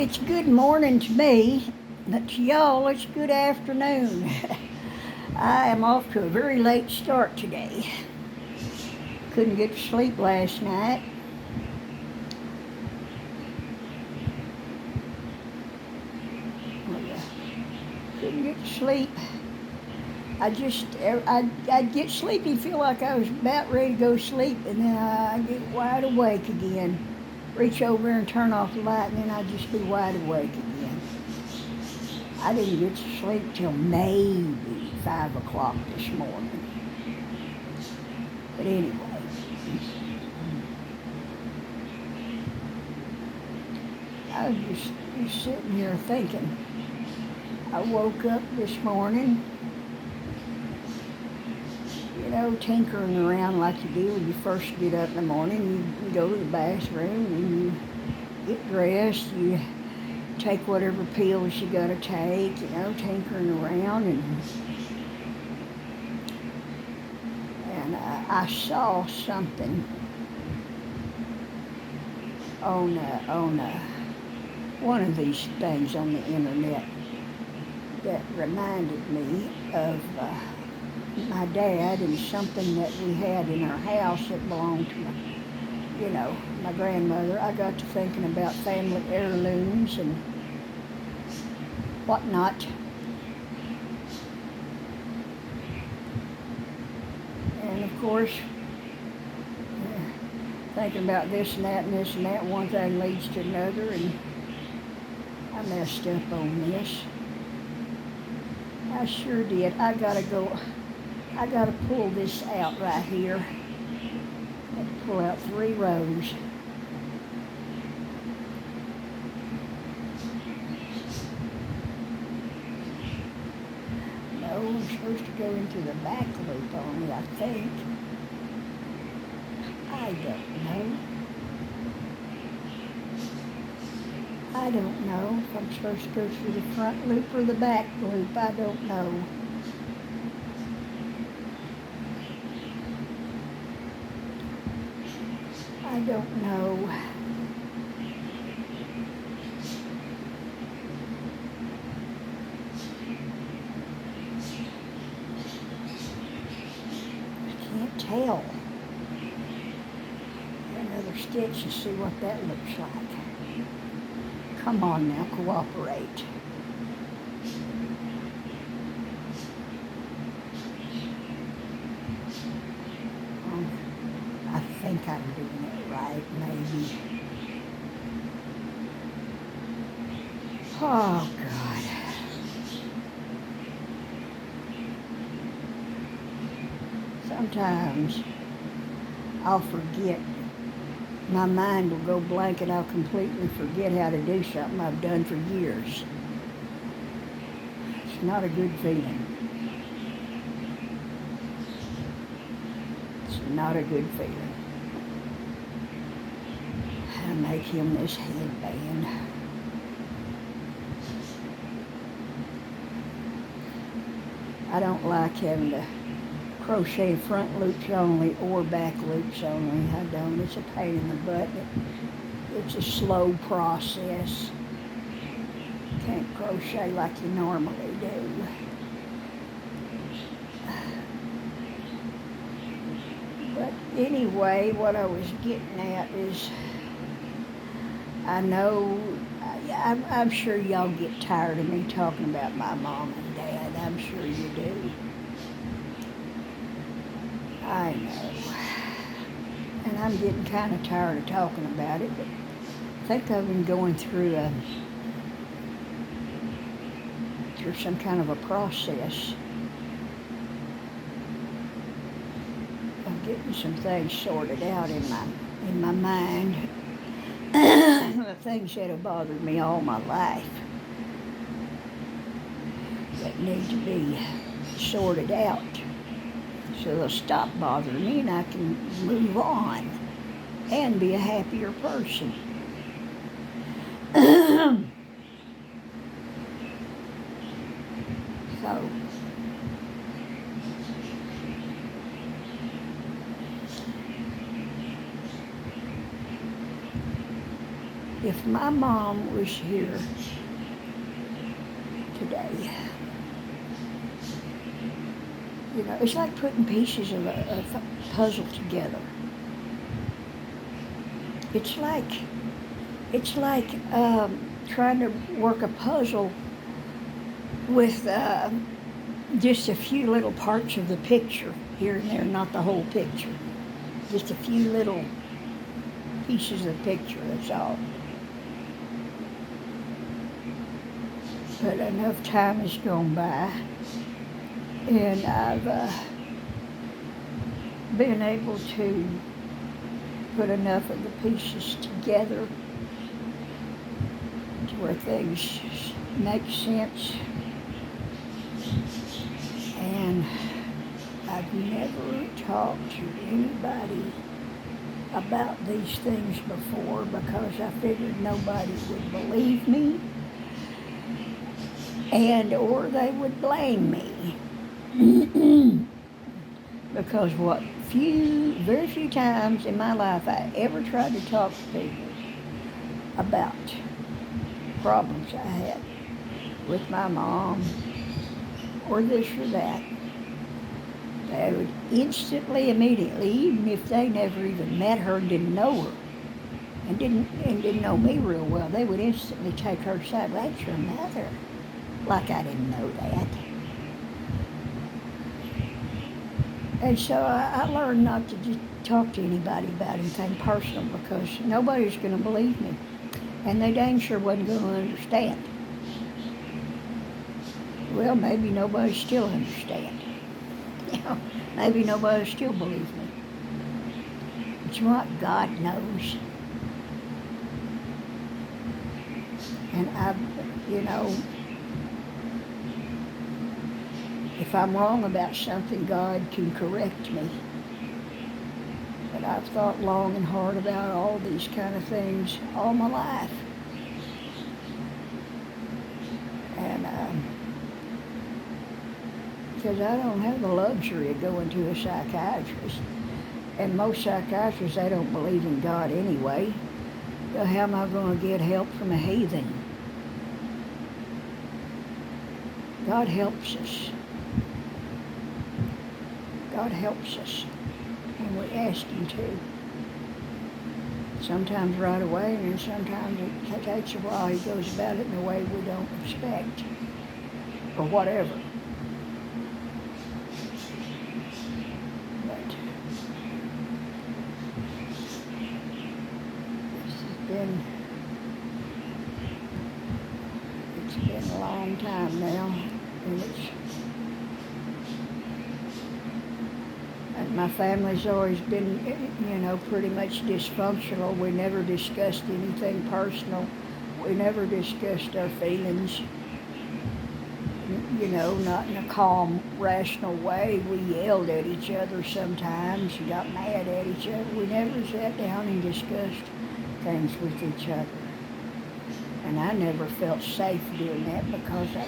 it's good morning to me, but to y'all, it's good afternoon. I am off to a very late start today. Couldn't get to sleep last night. Couldn't get to sleep. I'd get sleepy, feel like I was about ready to go to sleep, and then I'd get wide awake again. Reach over and turn off the light, and then I'd just be wide awake again. I didn't get to sleep till maybe 5 o'clock this morning. But anyway, I was just sitting here thinking. I woke up this morning, tinkering around like you do when you first get up in the morning. You go to the bathroom and you get dressed, you take whatever pills you gotta take, tinkering around, and I saw something on one of these things on the internet that reminded me of my dad and something that we had in our house that belonged to my grandmother. I got to thinking about family heirlooms and whatnot. And of course, thinking about this and that and this and that, one thing leads to another, and I messed up on this. I sure did. I gotta pull this out right here. I have to pull out 3 rows. No, I'm supposed to go into the back loop on it, I think. I don't know if I'm supposed to go through the front loop or the back loop. I don't know. I don't know. I can't tell. Another stitch and see what that looks like. Come on now, cooperate. I think I'm doing it right, maybe. Oh, God. Sometimes I'll forget. My mind will go blank and I'll completely forget how to do something I've done for years. It's not a good feeling. It's not a good feeling. I make him this headband. I don't like having to crochet front loops only or back loops only. I don't. It's a pain in the butt. It's a slow process. Can't crochet like you normally do. But anyway, what I was getting at is, I'm sure y'all get tired of me talking about my mom and dad. I'm sure you do. I know. And I'm getting kind of tired of talking about it, but I think I've been going through some kind of a process of getting some things sorted out in my mind. The things that have bothered me all my life that need to be sorted out. So they'll stop bothering me and I can move on and be a happier person. So, if if my mom was here today, it's like putting pieces of a puzzle together. It's like trying to work a puzzle with just a few little parts of the picture here and there, not the whole picture. Just a few little pieces of the picture, that's all. But enough time has gone by, and I've been able to put enough of the pieces together to where things make sense. And I've never talked to anybody about these things before because I figured nobody would believe me and or they would blame me. Because very few times in my life I ever tried to talk to people about problems I had with my mom or this or that. They would immediately, even if they never even met her and didn't know her and didn't know me real well, they would instantly take her side. Well, that's your mother. Like I didn't know that. And so I learned not to just talk to anybody about anything personal because nobody's going to believe me. And they dang sure wasn't going to understand. Well, maybe nobody still understands. Maybe nobody still believes me. It's what God knows. And if I'm wrong about something, God can correct me. But I've thought long and hard about all these kind of things all my life. And because I don't have the luxury of going to a psychiatrist. And most psychiatrists, they don't believe in God anyway. So how am I going to get help from a heathen? God helps us. God helps us when we ask Him to. Sometimes right away, and then sometimes it takes a while. He goes about it in a way we don't expect, or whatever. But it's been a long time now, and my family's always been, pretty much dysfunctional. We never discussed anything personal. We never discussed our feelings, not in a calm, rational way. We yelled at each other sometimes, got mad at each other. We never sat down and discussed things with each other. And I never felt safe doing that because I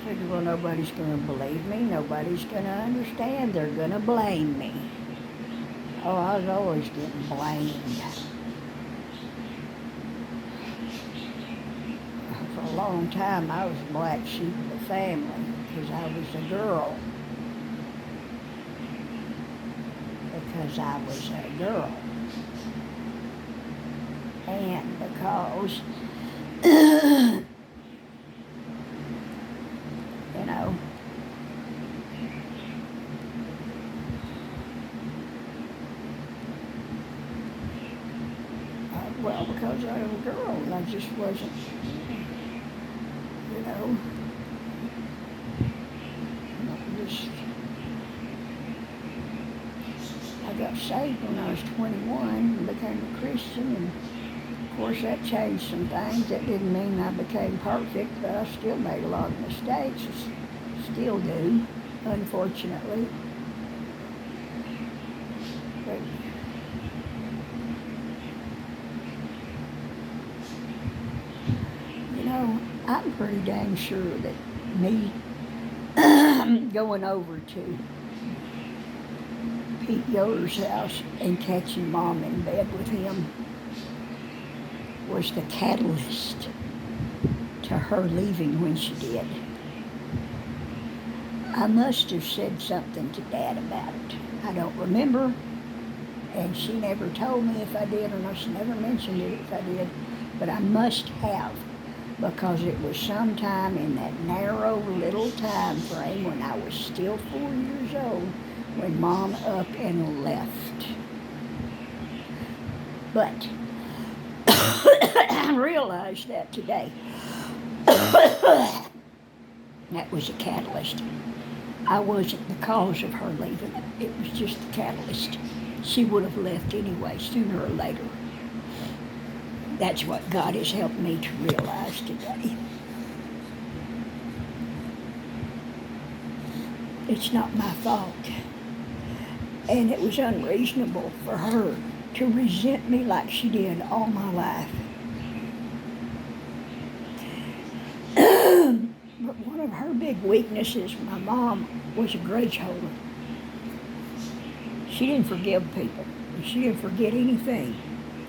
figured, well, nobody's going to believe me. Nobody's going to understand. They're going to blame me. Oh, I was always getting blamed. For a long time, I was the black sheep of the family because I was a girl. Because I was a girl. And because, because I was a girl and I just wasn't, I got saved when I was 21 and became a Christian, and of course that changed some things. That didn't mean I became perfect, but I still made a lot of mistakes. Still do, unfortunately. But I'm pretty dang sure that me going over to Pete Yoder's house and catching Mom in bed with him was the catalyst to her leaving when she did. I must have said something to Dad about it. I don't remember, and she never told me if I did or not. She never mentioned it if I did, but I must have, because it was sometime in that narrow little time frame when I was still 4 years old when Mom up and left. But I realized that today. That was a catalyst. I wasn't the cause of her leaving. It was just the catalyst. She would have left anyway, sooner or later. That's what God has helped me to realize today. It's not my fault. And it was unreasonable for her to resent me like she did all my life. But one of her big weaknesses, my mom was a grudge holder. She didn't forgive people. She didn't forget anything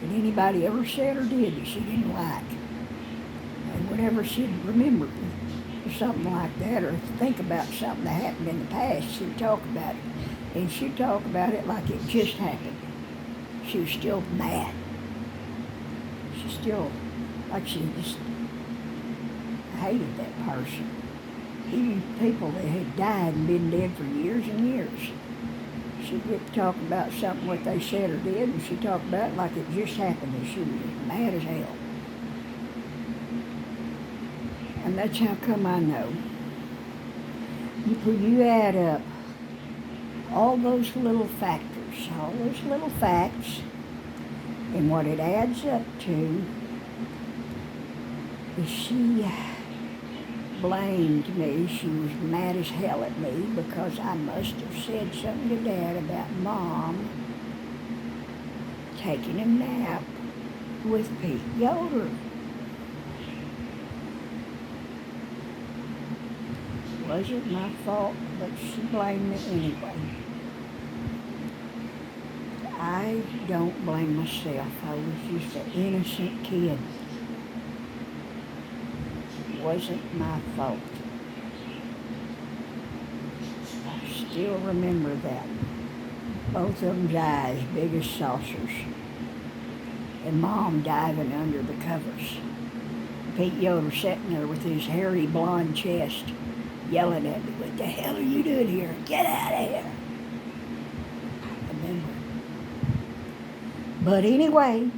that anybody ever said or did that she didn't like. And whenever she'd remember something like that or think about something that happened in the past, she'd talk about it. And she'd talk about it like it just happened. She was still mad. She still, like she just hated that person. Even people that had died and been dead for years and years. She'd get to talk about something what they said or did, and she'd talk about it like it just happened, and she was mad as hell. And that's how come I know. When you add up all those little factors, all those little facts, and what it adds up to is she blamed me. She was mad as hell at me because I must have said something to Dad about Mom taking a nap with Pete Yoder. It wasn't my fault, but she blamed me anyway. I don't blame myself. I was just an innocent kid. It wasn't my fault. I still remember that. Both of them's eyes big as saucers. And Mom diving under the covers. Pete Yoder sitting there with his hairy blonde chest yelling at me, "What the hell are you doing here? Get out of here!" I remember. But anyway,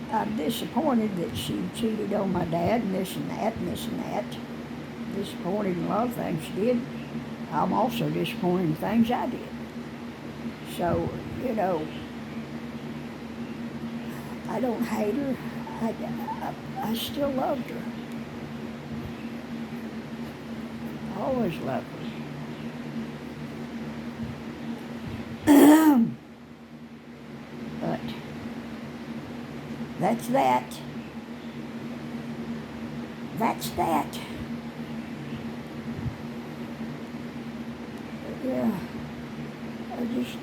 I'm disappointed that she cheated on my dad and this and that and this and that. Disappointed in a lot of things she did. I'm also disappointed in things I did. So, you know, I don't hate her. I still loved her. I always loved her. But that's that. That's that. Yeah.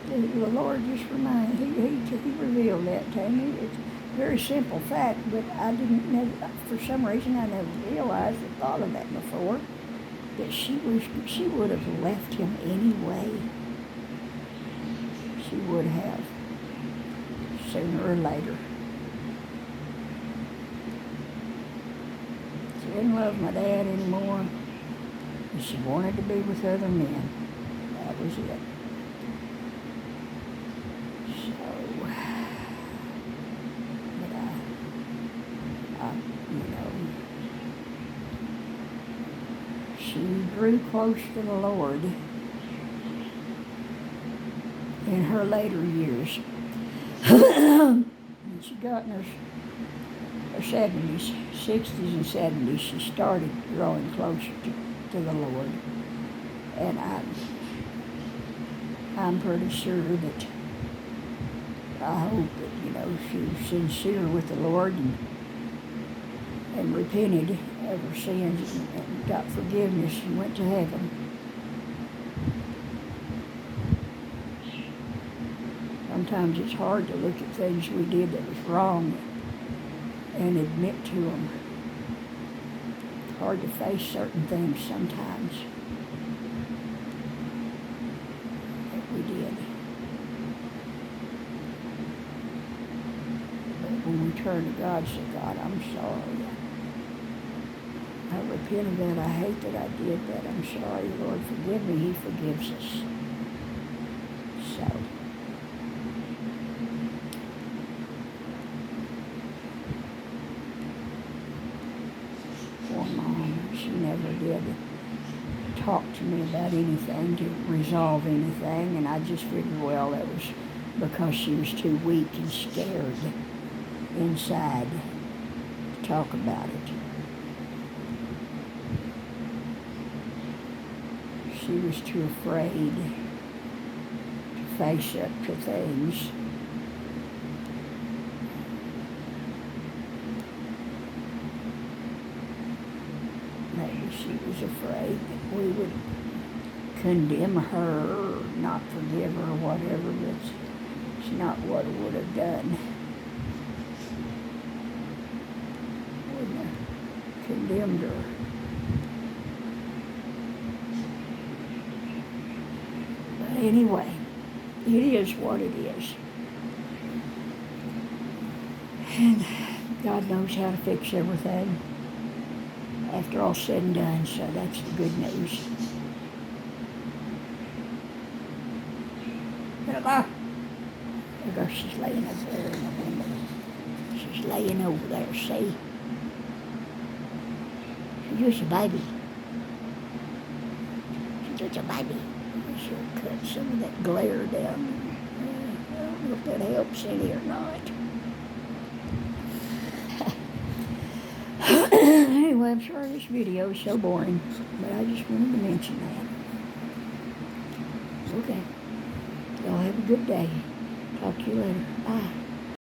The Lord just reminded, He revealed that to me. It's a very simple fact, but I didn't never, for some reason I never realized or thought of that before, that she would have left him anyway. She would have, sooner or later. She didn't love my dad anymore, and she wanted to be with other men. That was it. She grew close to the Lord in her later years. And she got in her 70s, 60s and 70s, she started growing closer to the Lord. And I'm pretty sure that, I hope that, she was sincere with the Lord and repented of her sins and got forgiveness and went to heaven. sometimes it's hard to look at things we did that was wrong and admit to them. Hard to face certain things sometimes that we did. But when we turn to God and say, God, I'm sorry. I repent of that. I hate that I did that. I'm sorry, Lord. Forgive me. He forgives us. So, poor Mom, she never did talk to me about anything to resolve anything, and I just figured, well, that was because she was too weak and scared inside to talk about it. She was too afraid to face up to things. Maybe she was afraid that we would condemn her or not forgive her or whatever, but it's not what it would have done. Wouldn't have condemned her. Anyway, it is what it is. And God knows how to fix everything after all said and done, so that's the good news. There goes, she's laying over there in the window. She's laying over there, see? She's just a baby. She's just a baby. She'll cut some of that glare down. I don't know if that helps any or not. Anyway, I'm sorry this video is so boring, but I just wanted to mention that. Okay. Y'all have a good day. Talk to you later. Bye.